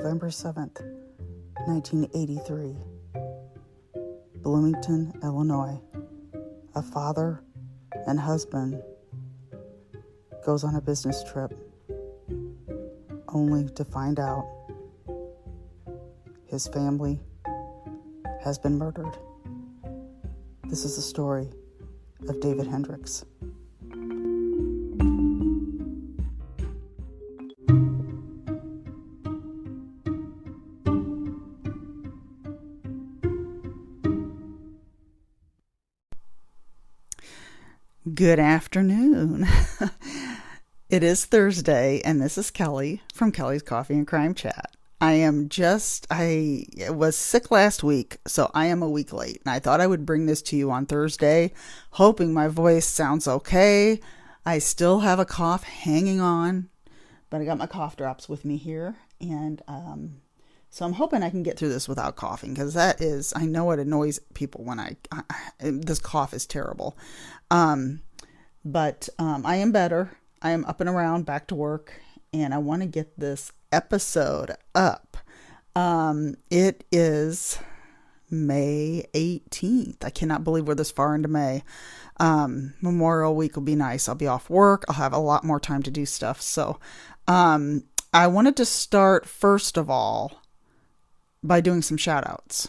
November 7th, 1983. Bloomington, Illinois. A father and husband goes on a business trip only to find out his family has been murdered. This is the story of David Hendricks. Good afternoon. It is Thursday, and this is Kelli from Kelli's Coffee and Crime Chat. I was sick last week, so I am a week late. And I thought I would bring this to you on Thursday, hoping my voice sounds okay. I still have a cough hanging on, but I got my cough drops with me here. And so I'm hoping I can get through this without coughing, because I know it annoys people when this cough is terrible. But I am better. I am up and around, back to work, and I want to get this episode up. It is May 18th. I cannot believe we're this far into May. Memorial Week will be nice. I'll be off work. I'll have a lot more time to do stuff. So I wanted to start, first of all, by doing some shout outs.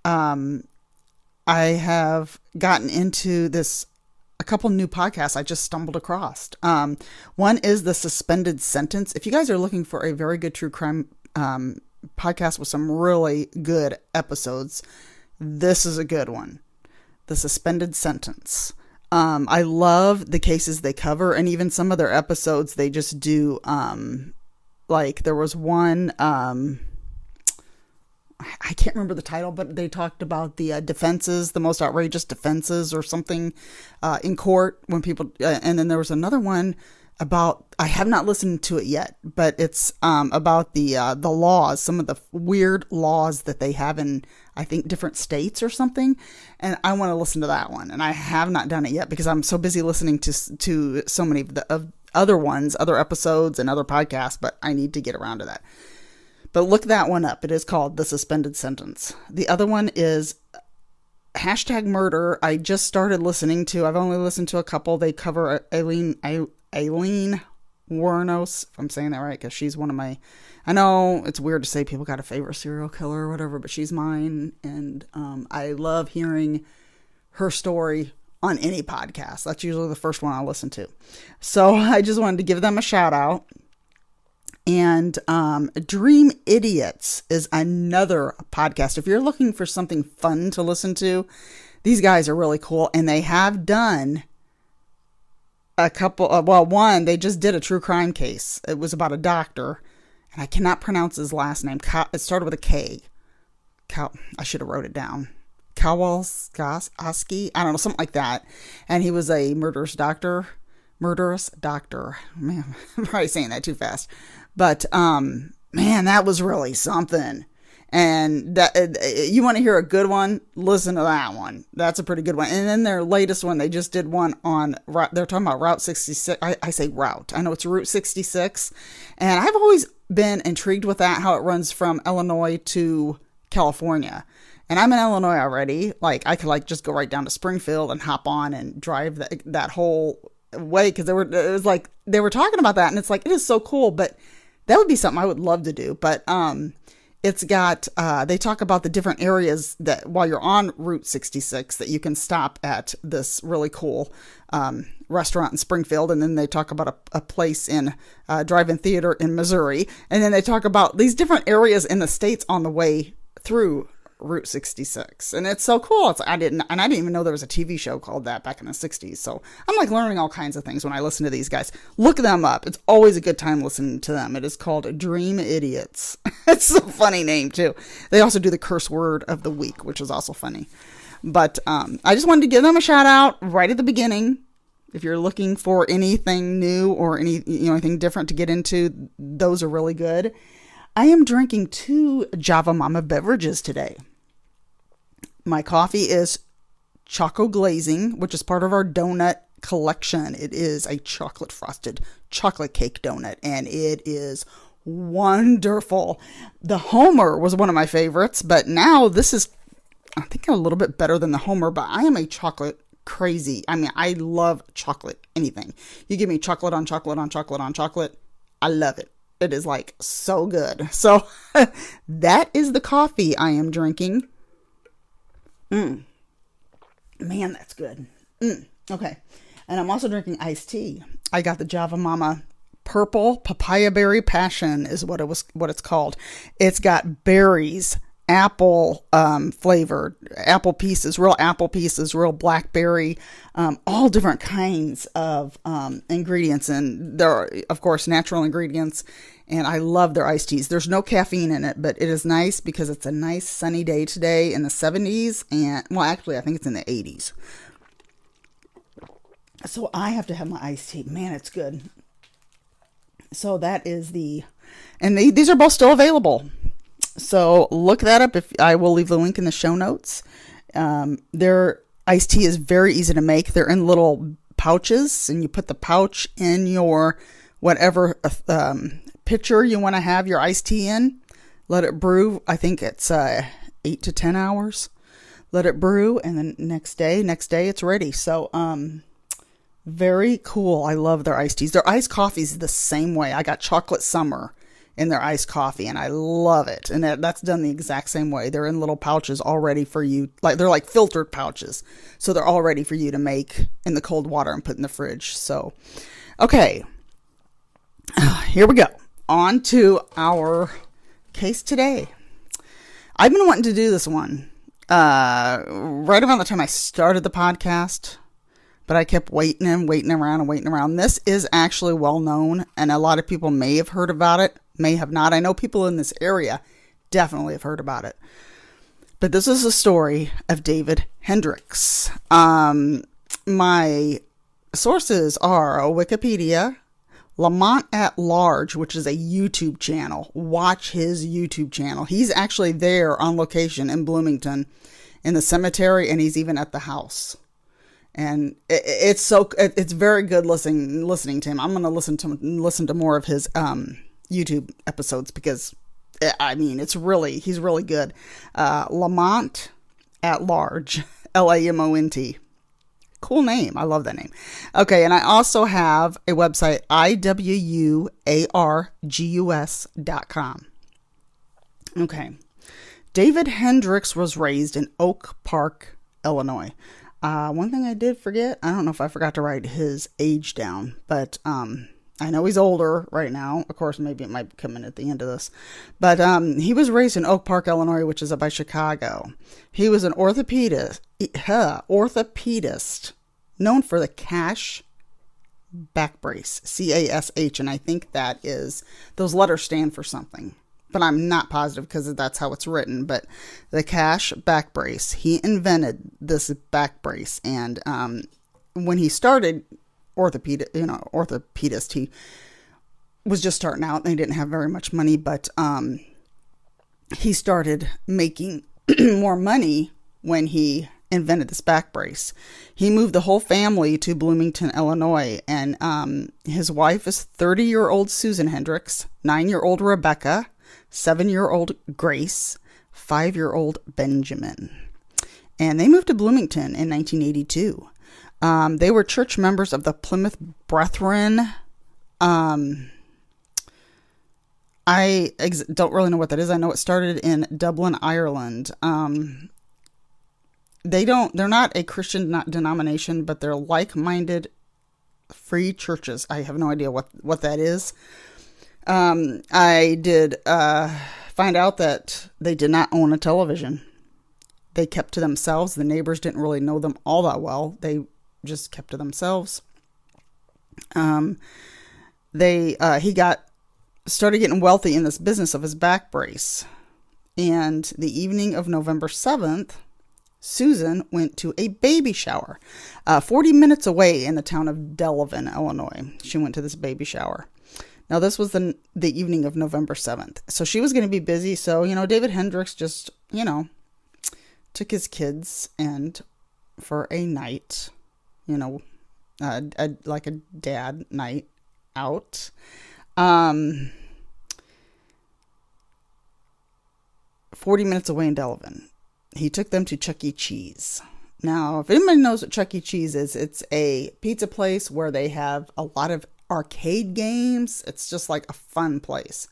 I have gotten into a couple new podcasts I just stumbled across. One is The Suspended Sentence. If you guys are looking for a very good true crime podcast with some really good episodes, this is a good one. The Suspended Sentence. I love the cases they cover, and even some of their episodes they just do, like there was one, I can't remember the title, but they talked about the defenses, the most outrageous defenses or something in court when people, and then there was another one about, I have not listened to it yet, but it's about the laws, some of the weird laws that they have in, I think, different states or something. And I want to listen to that one. And I have not done it yet because I'm so busy listening to so many of other ones, other episodes and other podcasts, but I need to get around to that. But look that one up. It is called The Suspended Sentence. The other one is #murder. I just started listening to. I've only listened to a couple. They cover Aileen Wuornos, if I'm saying that right, because she's one of my. I know it's weird to say people got a favorite serial killer or whatever, but she's mine, and I love hearing her story on any podcast. That's usually the first one I'll listen to. So I just wanted to give them a shout out. And Dream Idiots is another podcast. If you're looking for something fun to listen to, these guys are really cool. And they have done a couple, one, they just did a true crime case. It was about a doctor, and I cannot pronounce his last name. It started with a K. I should have wrote it down. Kowalski, I don't know, something like that. And he was a murderous doctor. Man, I'm probably saying that too fast. But, man, that was really something. And that you want to hear a good one? Listen to that one. That's a pretty good one. And then their latest one, they just did one on, they're talking about Route 66. I say route. I know it's Route 66. And I've always been intrigued with that, how it runs from Illinois to California. And I'm in Illinois already. Like, I could just go right down to Springfield and hop on and drive that whole way. Because they were talking about that. And it's like, it is so cool. But that would be something I would love to do. But it's got, they talk about the different areas that while you're on Route 66 that you can stop at this really cool restaurant in Springfield. And then they talk about a place in drive-in theater in Missouri. And then they talk about these different areas in the states on the way through Route 66. And it's so cool. I didn't even know there was a TV show called that back in the 60s. So I'm learning all kinds of things when I listen to these guys. Look them up. It's always a good time listening to them. It is called Dream Idiots. It's a funny name too. They also do the curse word of the week, which is also funny. But I just wanted to give them a shout out right at the beginning. If you're looking for anything new or anything different to get into, those are really good. I am drinking 2 Java Mama beverages today. My coffee is Choco Glazing, which is part of our donut collection. It is a chocolate frosted chocolate cake donut, and it is wonderful. The Homer was one of my favorites, but now this is, I think, a little bit better than the Homer, but I am a chocolate crazy. I mean, I love chocolate, anything. You give me chocolate on chocolate on chocolate on chocolate, I love it. It is like so good. So that is the coffee I am drinking. Man, that's good. Okay. And I'm also drinking iced tea. I got the Java Mama Purple Papaya Berry Passion is what it's called. It's got berries, apple flavored, apple pieces, real blackberry, all different kinds of ingredients. And there are, of course, natural ingredients. And I love their iced teas. There's no caffeine in it, but it is nice because it's a nice sunny day today in the 70s. And, well, actually, I think it's in the 80s. So I have to have my iced tea. Man, it's good. So that is these are both still available. So look that up. If I will leave the link in the show notes. Their iced tea is very easy to make. They're in little pouches, and you put the pouch in your whatever pitcher you want to have your iced tea in. Let it brew. I think it's 8 to 10 hours. Let it brew, and then next day it's ready. So very cool. I love their iced teas. Their iced coffee is the same way. I got chocolate summer in their iced coffee, and I love it. And that's done the exact same way. They're in little pouches all ready for you. They're like filtered pouches. So they're all ready for you to make in the cold water and put in the fridge. So, okay. Here we go. On to our case today. I've been wanting to do this one right around the time I started the podcast, but I kept waiting around. This is actually well known, and a lot of people may have heard about it, may have not. I know people in this area definitely have heard about it. But this is a story of David Hendricks. My sources are Wikipedia, Lamont at Large, which is a YouTube channel. Watch his YouTube channel. He's actually there on location in Bloomington in the cemetery, and he's even at the house. And it's very good listening to him. I'm going to listen to more of his YouTube episodes because he's really good. Lamont at Large, Lamont. Cool name. I love that name. Okay, and I also have a website, iwuargus.com. Okay. David Hendricks was raised in Oak Park, Illinois. One thing I did forget, I don't know if I forgot to write his age down, but I know he's older right now. Of course, maybe it might come in at the end of this. But he was raised in Oak Park, Illinois, which is up by Chicago. He was an orthopedist, known for the Cash back brace, CASH, and I think that is, those letters stand for something. But I'm not positive because that's how it's written. But the Cash back brace, he invented this back brace. And when he started orthopedist, he was just starting out and he didn't have very much money. But he started making more money when he invented this back brace. He moved the whole family to Bloomington, Illinois. And his wife is 30-year-old Susan Hendricks, 9-year-old Rebecca, 7-year-old Grace, 5-year-old Benjamin. And they moved to Bloomington in 1982. They were church members of the Plymouth Brethren. I don't really know what that is. I know it started in Dublin, Ireland. They're not a Christian denomination, but they're like-minded free churches. I have no idea what that is. I did find out that they did not own a television. They kept to themselves. The neighbors didn't really know them all that well. They just kept to themselves. He started getting wealthy in this business of his back brace. And the evening of November 7th, Susan went to a baby shower 40 minutes away in the town of Delavan, Illinois. She went to this baby shower. Now, this was the evening of November 7th. So she was going to be busy. So, David Hendricks just, took his kids and for a night, like a dad night out. 40 minutes away in Delavan. He took them to Chuck E. Cheese. Now, if anybody knows what Chuck E. Cheese is, it's a pizza place where they have a lot of arcade games. It's just like a fun place.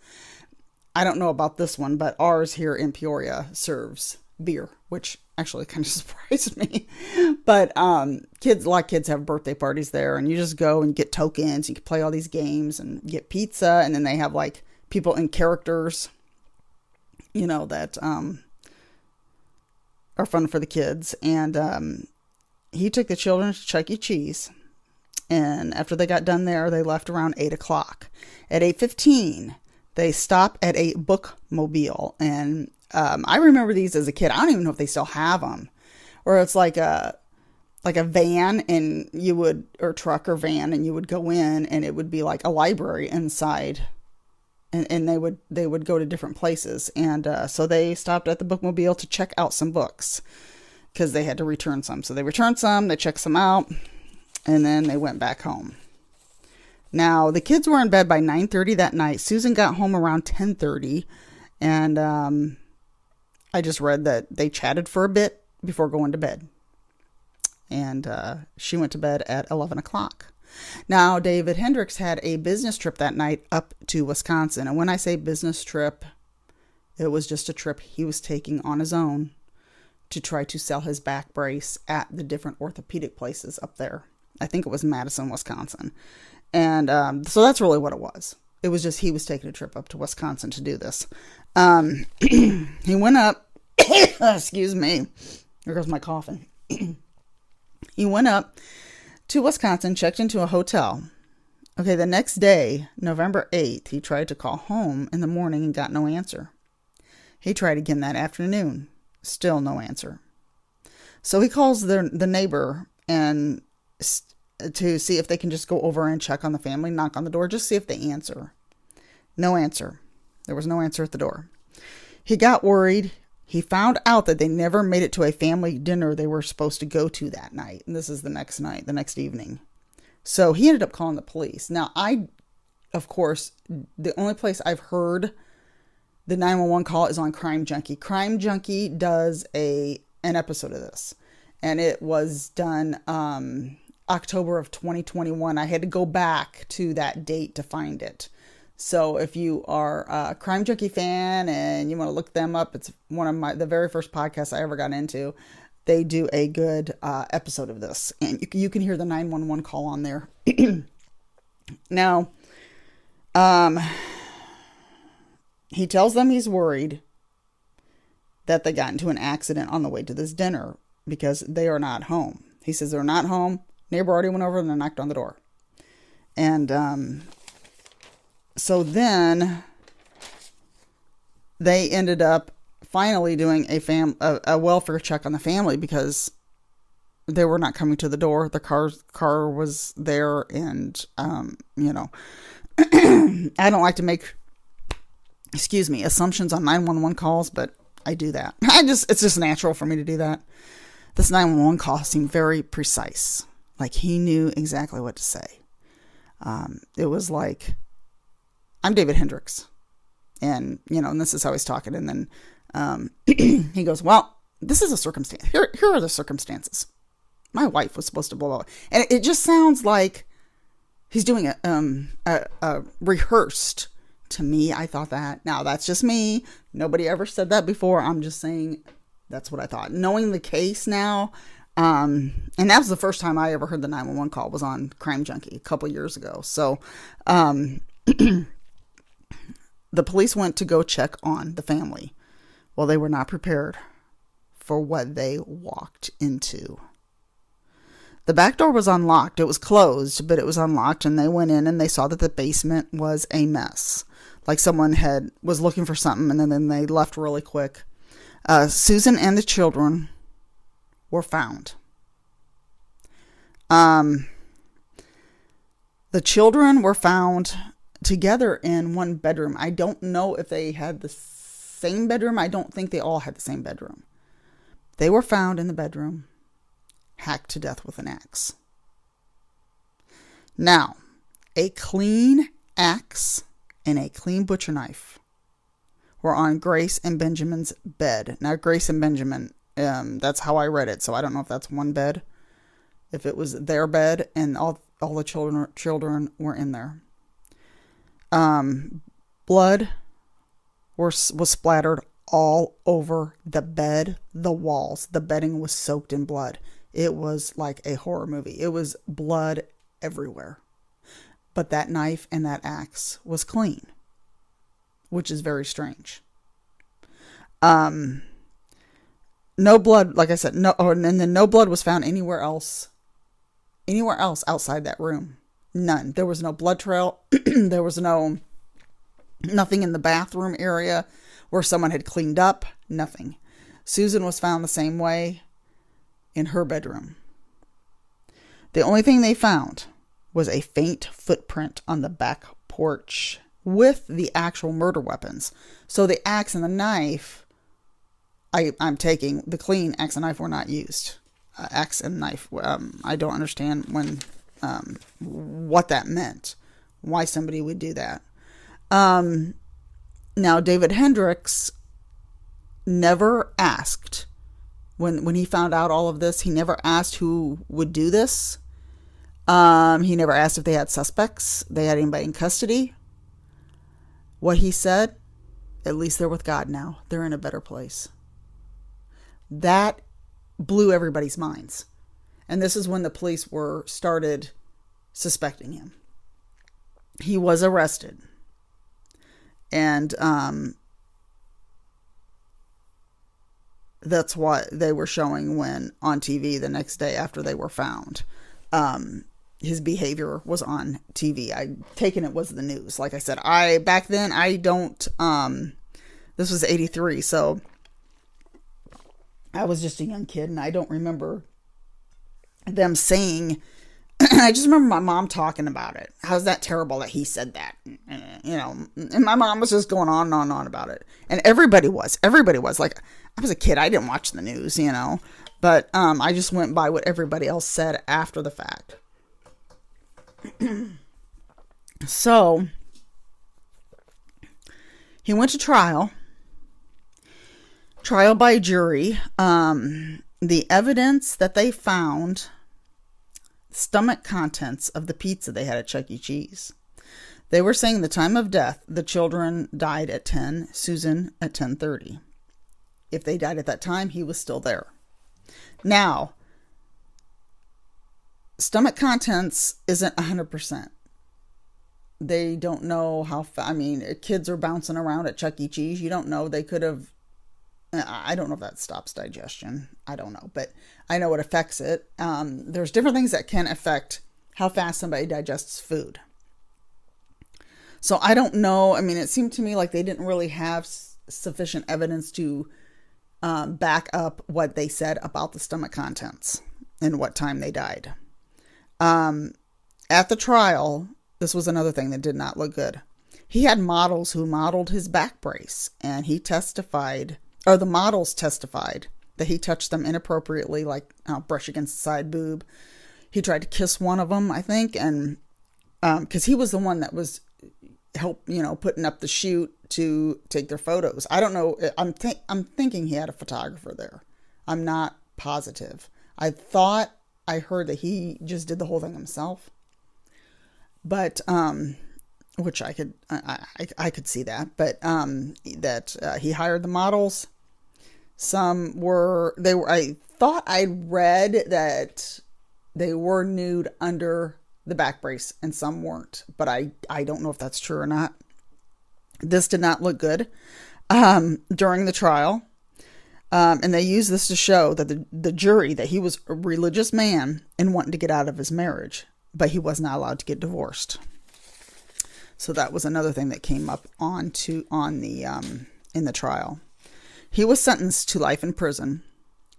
I don't know about this one, but ours here in Peoria serves beer, which actually kind of surprised me. But a lot of kids have birthday parties there, and you just go and get tokens. You can play all these games and get pizza, and then they have like people in characters, that are fun for the kids. And he took the children to Chuck E. Cheese, and after they got done there, they left around 8 o'clock. At 8:15, they stopped at a bookmobile, and I remember these as a kid. I don't even know if they still have them, where it's like a van, and or truck or van, and you would go in, and it would be like a library inside, and they would go to different places. And so they stopped at the bookmobile to check out some books because they had to return some. So they returned some, they checked some out, and then they went back home. Now, the kids were in bed by 9:30 that night. Susan got home around 10:30, and I just read that they chatted for a bit before going to bed. And she went to bed at 11 o'clock. Now, David Hendricks had a business trip that night up to Wisconsin. And when I say business trip, it was just a trip he was taking on his own to try to sell his back brace at the different orthopedic places up there. I think it was Madison, Wisconsin. And so that's really what it was. It was just he was taking a trip up to Wisconsin to do this. He went up. Excuse me. There goes my coughing. He went up to Wisconsin, checked into a hotel. Okay, the next day, November 8th, he tried to call home in the morning and got no answer. He tried again that afternoon. Still no answer. So he calls the neighbor and to see if they can just go over and check on the family, knock on the door, just see if they answer. No answer. There was no answer at the door. He got worried. He found out that they never made it to a family dinner they were supposed to go to that night. And this is the next night, the next evening. So he ended up calling the police. Now, of course, the only place I've heard the 911 call is on Crime Junkie. Crime Junkie does an episode of this. And it was done October of 2021. I had to go back to that date to find it. So if you are a Crime Junkie fan and you want to look them up, it's one of the very first podcasts I ever got into. They do a good episode of this, and you can hear the 911 call on there. Now, he tells them he's worried that they got into an accident on the way to this dinner because they are not home. He says they're not home. Neighbor already went over and they knocked on the door. And so then they ended up finally doing a welfare check on the family because they were not coming to the door. The car was there, and I don't like to make assumptions on 911 calls, but I do that. It's just natural for me to do that. This 911 call seemed very precise. Like he knew exactly what to say. It was like, I'm David Hendricks, and this is how he's talking. And then he goes, well, this is a circumstance. Here are the circumstances. My wife was supposed to blah, blah, blah. And it just sounds like he's doing a rehearsed. To me, I thought that. Now, that's just me. Nobody ever said that before. I'm just saying that's what I thought. Knowing the case now, and that was the first time I ever heard the 911 call was on Crime Junkie a couple years ago. So, the police went to go check on the family. Well, they were not prepared for what they walked into. The back door was unlocked. It was closed, but it was unlocked, and they went in and they saw that the basement was a mess. Like someone was looking for something, and then they left really quick. Susan and the children were found. The children were found together in one bedroom. I don't know if they had the same bedroom. I don't think they all had the same bedroom. They were found in the bedroom, hacked to death with an axe. Now, a clean axe and a clean butcher knife were on Grace and Benjamin's bed. Now, Grace and Benjamin, that's how I read it. So I don't know if that's one bed, if it was their bed and all the children were in there. Blood was splattered all over the bed, the walls. The bedding was soaked in blood. It was like a horror movie. It was blood everywhere. But that knife and that axe was clean, which is very strange. No blood, like I said, and then no blood was found anywhere else outside that room. None. There was no blood trail. There was nothing in the bathroom area where someone had cleaned up. Nothing. Susan was found the same way in her bedroom. The only thing they found was a faint footprint on the back porch with the actual murder weapons. So the axe and the knife, I'm taking the clean axe and knife were not used. Axe and knife. I don't understand what that meant. Why somebody would do that. Now, David Hendricks never asked, when he found out all of this, he never asked who would do this. He never asked if they had suspects, they had anybody in custody. What he said, at least they're with God now. They're in a better place. That blew everybody's minds. And this is when the police started suspecting him. He was arrested. And that's what they were showing when on TV the next day after they were found. His behavior was on TV. I taken it was the news. Like I said, back then I don't, this was 83. So I was just a young kid and I don't remember them saying, I just remember my mom talking about it. How's that terrible that he said that? And my mom was just going on and on and on about it. And everybody was like, I was a kid. I didn't watch the news, but I just went by what everybody else said after the fact. So he went to trial by jury. The evidence that they found, stomach contents of the pizza they had at Chuck E. Cheese. They were saying the time of death, the children died at 10, Susan at 10:30. If they died at that time, he was still there. Now, stomach contents isn't 100%. They don't know how, kids are bouncing around at Chuck E. Cheese. You don't know. They could have, I don't know if that stops digestion. I don't know, but I know it affects it. There's different things that can affect how fast somebody digests food. So I don't know. It seemed to me like they didn't really have sufficient evidence to back up what they said about the stomach contents and what time they died. At the trial, this was another thing that did not look good. He had models who modeled his back brace, and the models testified that he touched them inappropriately, like brush against the side boob. He tried to kiss one of them, I think, and because he was the one that was putting up the shoot to take their photos. I don't know. I'm thinking he had a photographer there. I'm not positive. I thought I heard that he just did the whole thing himself, but which I could see that, but that he hired the models. I thought I read that they were nude under the back brace and some weren't, but I don't know if that's true or not. This did not look good during the trial. And they used this to show that the jury that he was a religious man and wanting to get out of his marriage, but he was not allowed to get divorced. So that was another thing that came up in the trial. He was sentenced to life in prison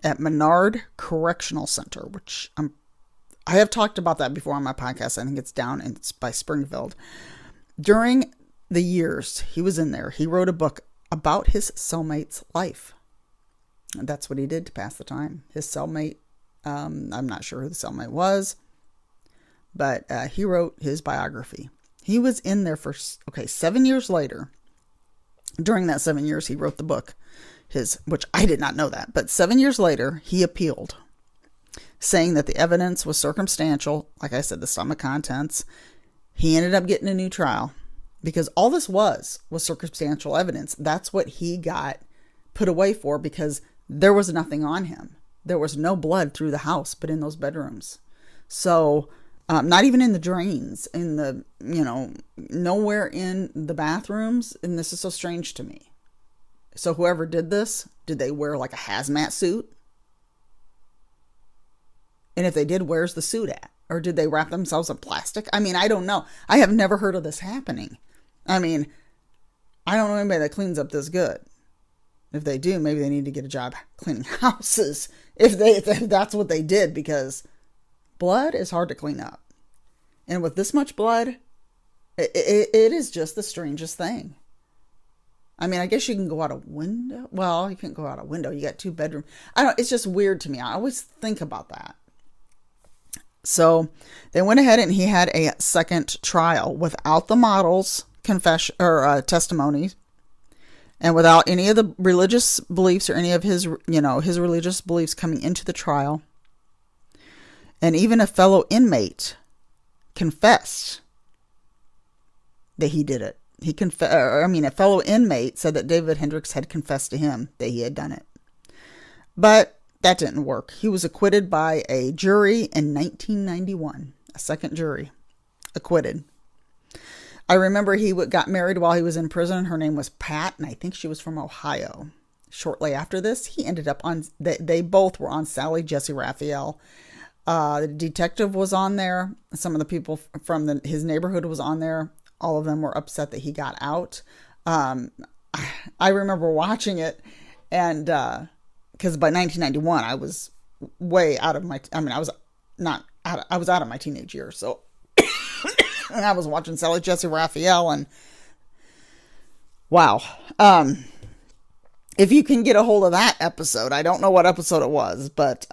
at Menard Correctional Center, which I have talked about that before on my podcast. I think it's by Springfield. During the years he was in there, he wrote a book about his cellmate's life. And that's what he did to pass the time. His cellmate, I'm not sure who the cellmate was, but he wrote his biography. He was in there for, 7 years later. During that 7 years, he wrote the book, which I did not know that, but 7 years later, he appealed, saying that the evidence was circumstantial. Like I said, the stomach contents. He ended up getting a new trial because all this was circumstantial evidence. That's what he got put away for, because there was nothing on him. There was no blood through the house, but in those bedrooms. So, not even in the drains, nowhere in the bathrooms. And this is so strange to me. So whoever did this, did they wear like a hazmat suit? And if they did, where's the suit at? Or did they wrap themselves in plastic? I mean, I don't know. I have never heard of this happening. I mean, I don't know anybody that cleans up this good. If they do, maybe they need to get a job cleaning houses if that's what they did, because blood is hard to clean up. And with this much blood, it is just the strangest thing. I mean, I guess you can go out a window. Well, you can't go out a window. You got 2 bedrooms. It's just weird to me. I always think about that. So they went ahead and he had a second trial without the model's confession or testimonies, and without any of the religious beliefs or any of his religious beliefs coming into the trial. And even a fellow inmate confessed that he did it. A fellow inmate said that David Hendricks had confessed to him that he had done it. But that didn't work. He was acquitted by a jury in 1991. A second jury. Acquitted. I remember he got married while he was in prison. Her name was Pat, and I think she was from Ohio. Shortly after this, he ended up on, they both were on Sally Jesse Raphael. The detective was on there. Some of the people from his neighborhood was on there. All of them were upset that he got out. I remember watching it, and because by 1991, I was way out of my, I was out of my teenage years. So and I was watching Sally Jesse Raphael, and wow. If you can get a hold of that episode, I don't know what episode it was, but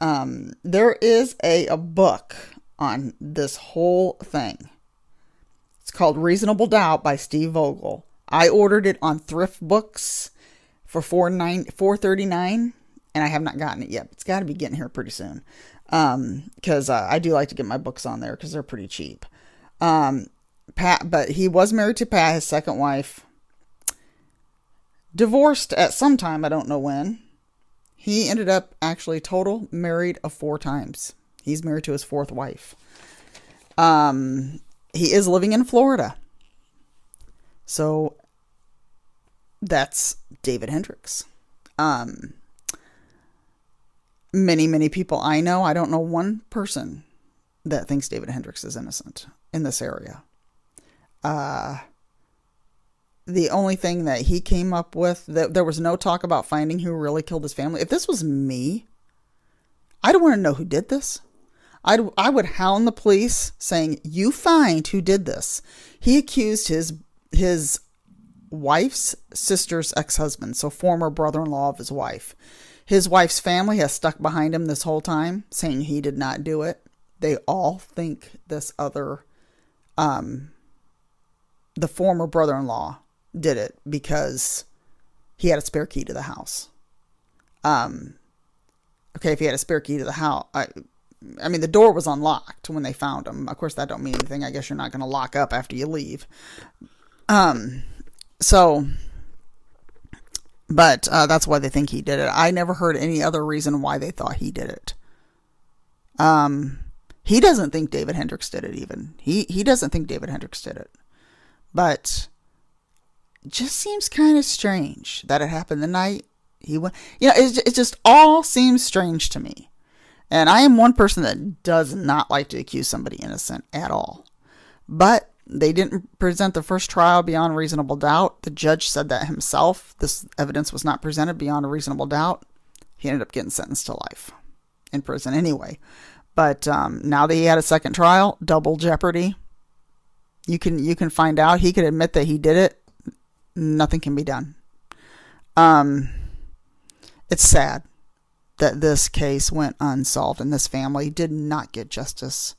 there is a book on this whole thing. It's called Reasonable Doubt by Steve Vogel. I ordered it on Thrift Books for $4.39, and I have not gotten it yet. It's got to be getting here pretty soon, because I do like to get my books on there because they're pretty cheap. But he was married to Pat, his second wife. Divorced at some time, I don't know when. He ended up actually total married 4 times. He's married to his 4th wife. He is living in Florida. So that's David Hendricks. Many, many people I know. I don't know one person that thinks David Hendricks is innocent in this area. The only thing that he came up with, that there was no talk about finding who really killed his family. If this was me, I'd want to know who did this. I would hound the police saying, you find who did this. He accused his wife's sister's ex-husband, so former brother-in-law of his wife. His wife's family has stuck behind him this whole time, saying he did not do it. They all think this other, the former brother-in-law did it because he had a spare key to the house. Okay, if he had a spare key to the house, I mean, the door was unlocked when they found him. Of course, that don't mean anything. I guess you're not going to lock up after you leave. But that's why they think he did it. I never heard any other reason why they thought he did it. He doesn't think David Hendricks did it even. He doesn't think David Hendricks did it. But it just seems kind of strange that it happened the night he went. It just all seems strange to me. And I am one person that does not like to accuse somebody innocent at all. But they didn't present the first trial beyond reasonable doubt. The judge said that himself. This evidence was not presented beyond a reasonable doubt. He ended up getting sentenced to life in prison anyway. But now that he had a second trial, double jeopardy. You can find out. He could admit that he did it. Nothing can be done. It's sad that this case went unsolved and this family did not get justice.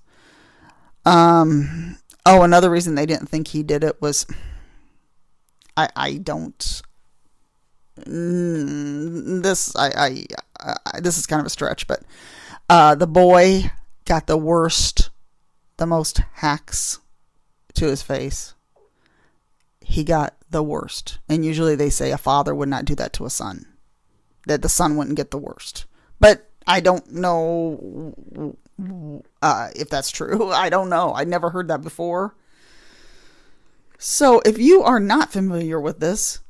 Another reason they didn't think he did it was, I don't this is kind of a stretch, but the boy got the most hacks to his face. He got the worst. And usually they say a father would not do that to a son, that the son wouldn't get the worst. But I don't know if that's true. I don't know. I never heard that before. So if you are not familiar with this,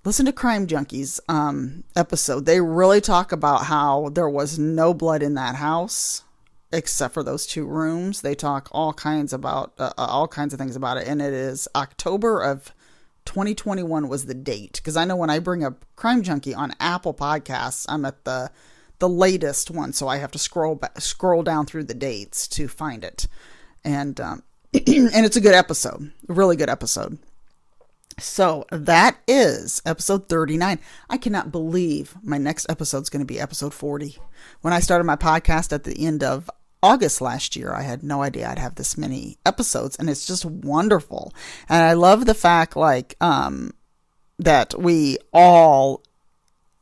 listen to Crime Junkies episode. They really talk about how there was no blood in that house except for those 2 rooms. They talk all kinds of things about it. And it is October of 2021 was the date. Because I know when I bring up Crime Junkie on Apple Podcasts, I'm at the latest one. So I have to scroll down through the dates to find it. And and it's a good episode. A really good episode. So that is episode 39. I cannot believe my next episode is going to be episode 40. When I started my podcast at the end of August last year, I had no idea I'd have this many episodes, and it's just wonderful. And I love the fact that we all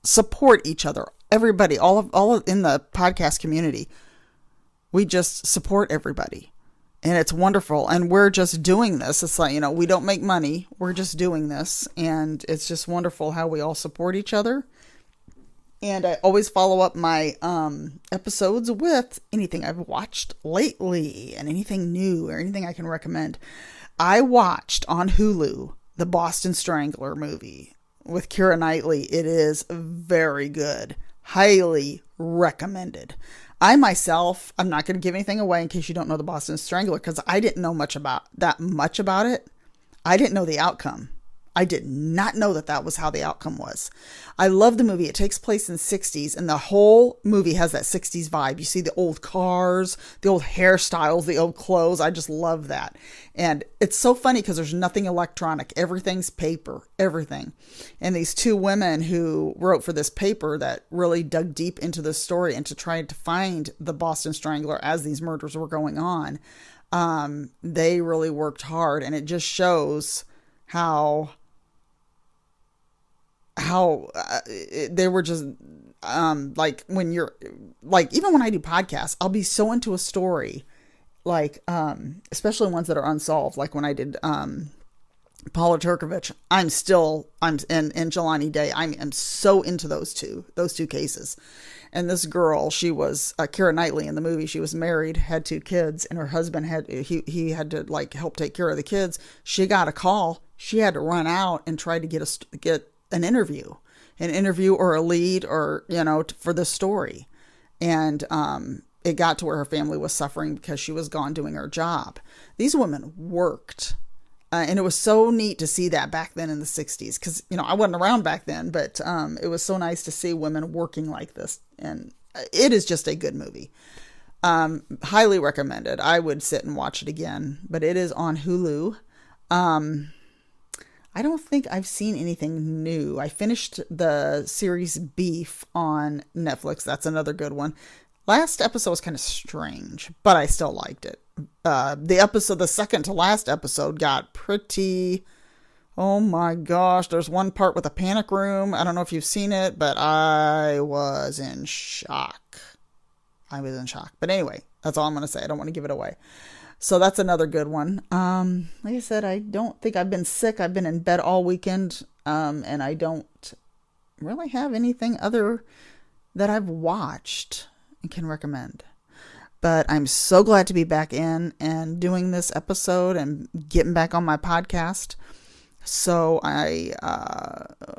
support each other. Everybody, all in the podcast community, we just support everybody. And it's wonderful. And we're just doing this. It's like, we don't make money. We're just doing this. And it's just wonderful how we all support each other. And I always follow up my episodes with anything I've watched lately and anything new or anything I can recommend. I watched on Hulu the Boston Strangler movie with Keira Knightley. It is very good. Highly recommended. I myself, I'm not going to give anything away in case you don't know the Boston Strangler, because I didn't know much about it. I didn't know the outcome. I did not know that was how the outcome was. I love the movie. It takes place in the 60s, and the whole movie has that 60s vibe. You see the old cars, the old hairstyles, the old clothes. I just love that. And it's so funny because there's nothing electronic. Everything's paper, everything. And these 2 women who wrote for this paper that really dug deep into this story and to try to find the Boston Strangler as these murders were going on, they really worked hard. And it just shows how they were just when you're even when I do podcasts, I'll be so into a story, especially ones that are unsolved, like when I did Paula Turkovich. I'm in Jelani Day. I'm so into those two cases. And this girl, she was Keira Knightley in the movie. She was married, had 2 kids, and her husband had to help take care of the kids. She got a call. She had to run out and try to get an interview or a lead or, for the story. And it got to where her family was suffering because she was gone doing her job. These women worked. And it was so neat to see that back then in the 60s. Because, I wasn't around back then, but it was so nice to see women working like this. And it is just a good movie. Highly recommended. I would sit and watch it again. But it is on Hulu. I don't think I've seen anything new. I finished the series Beef on Netflix. That's another good one. Last episode was kind of strange, but I still liked it. The second to last episode got pretty, oh my gosh, there's one part with a panic room. I don't know if you've seen it, but I was in shock. But anyway, that's all I'm going to say. I don't want to give it away. So that's another good one. Like I said, I don't think I've been sick. I've been in bed all weekend. And I don't really have anything other that I've watched and can recommend. But I'm so glad to be back in and doing this episode and getting back on my podcast. So I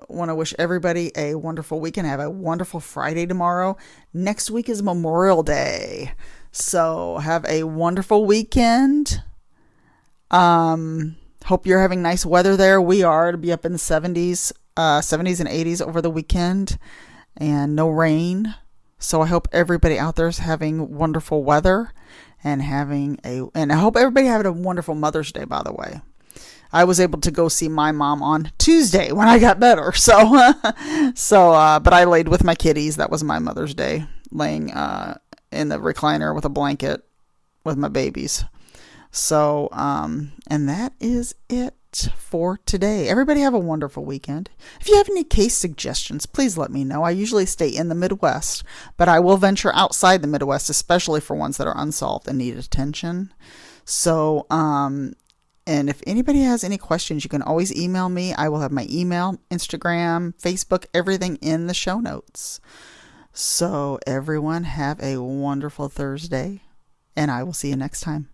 want to wish everybody a wonderful weekend. Have a wonderful Friday tomorrow. Next week is Memorial Day. So have a wonderful weekend. Hope you're having nice weather there. We are to be up in the 70s and 80s over the weekend and no rain. So I hope everybody out there is having wonderful weather and I hope everybody had a wonderful Mother's Day, by the way. I was able to go see my mom on Tuesday when I got better. But I laid with my kitties. That was my Mother's Day, laying in the recliner with a blanket with my babies. So, and that is it. it for today. Everybody have a wonderful weekend. If you have any case suggestions, please let me know. I usually stay in the Midwest, but I will venture outside the Midwest, especially for ones that are unsolved and need attention. So, and if anybody has any questions, you can always email me. I will have my email, Instagram, Facebook, everything in the show notes. So everyone have a wonderful Thursday, and I will see you next time.